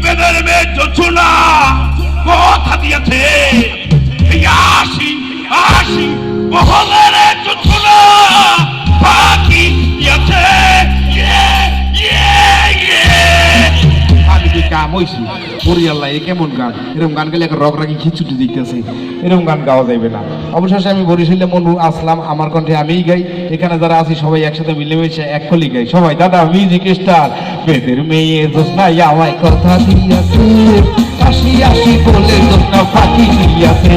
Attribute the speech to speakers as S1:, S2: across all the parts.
S1: নিবেদনের মেয়ে যোচনা কথা দিয়েছে আসি আসি মহলের যোচনা ফাঁকি দিয়েছে
S2: কাম হয়েছি পরিয়াল্লাহ এ কেমন গান এরকম গান গেলে রক রাখি খিচুটি দিতেছে এরকম গান গাওয়া যাবে না। অবশেষে আমি বরিশালে মনু আসলাম, আমার কণ্ঠে আমিই গাই, এখানে যারা আছি সবাই একসাথে মিলেমিশে এক কলি গাই সবাই। দাদা মিউজিক স্টার বেদের মেয়ে জোসনাই আমায় কথা দিয়াছে আসি আসি বলে জোসনা ফাঁকি দিয়াছে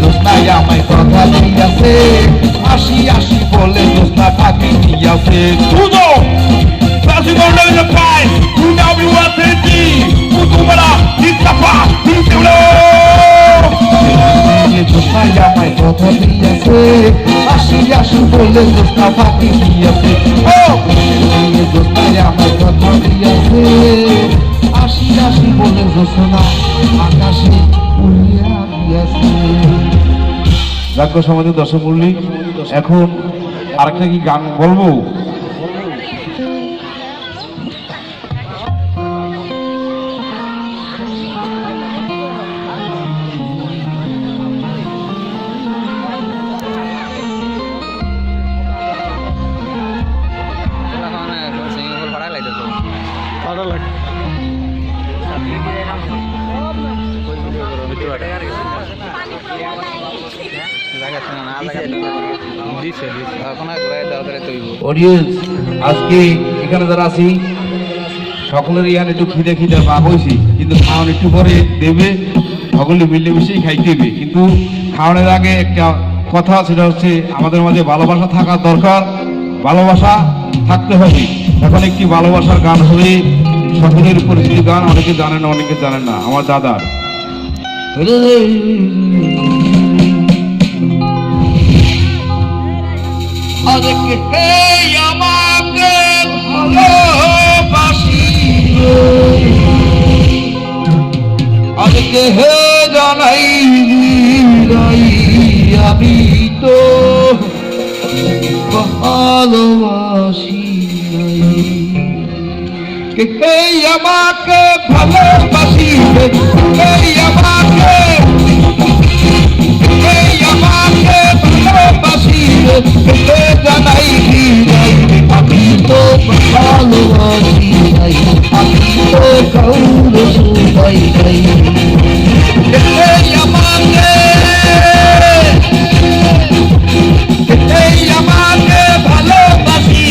S2: জোসনাই আমায় কথা দিয়াছে আসি আসি বলে জোসনা ফাঁকি দিয়াছে। আমায় কথা দিয়েছে আসি আসি বলে জোসনা ফাঁকি দিয়েছে আমায় কথা দিয়েছে আসি আসি বলে জোসনা আকাশে উড়িয়া দিয়েছে। যাক সমাজে দর্শক মূল্যী, এখন আরেকটা কি গান বলবো? অডিয়েন্স আজকে এখানে যারা আছি সকলের ইয়ান একটু খিদে খিদে ভাব হয়েছি, কিন্তু খাওয়ান একটু পরে দেবে, সকলে মিলেমিশেই খাইতে হবে। কিন্তু খাওয়ানোর আগে একটা কথা, সেটা হচ্ছে আমাদের মাঝে ভালোবাসা থাকা দরকার, ভালোবাসা থাকতে হবে। এখন একটি ভালোবাসার গান হবে, সকলের পরিচিত গান, অনেকে জানেন না অনেকে জানেন না, আমার দাদার। আমাকে ভালোবাসি আজকে হে জানাই আমি তো ভালোবাসি কে আমাকে ভালোবাসি আমাকে ভালোবাসি জানাই আমি তো ভালোবাসি আমি তো কাউরে শুনাই নাই আমাকে ভালোবাসি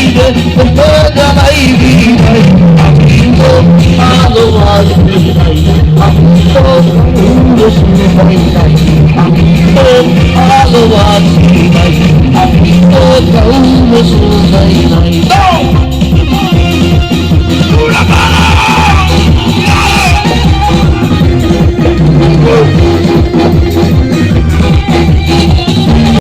S2: জানাই আমি তো ভালোবাসি আমি তো কাউরে শুনাই নাই আমি তো ভালোবাসি আমি তো কাউরে শুনাই নাই।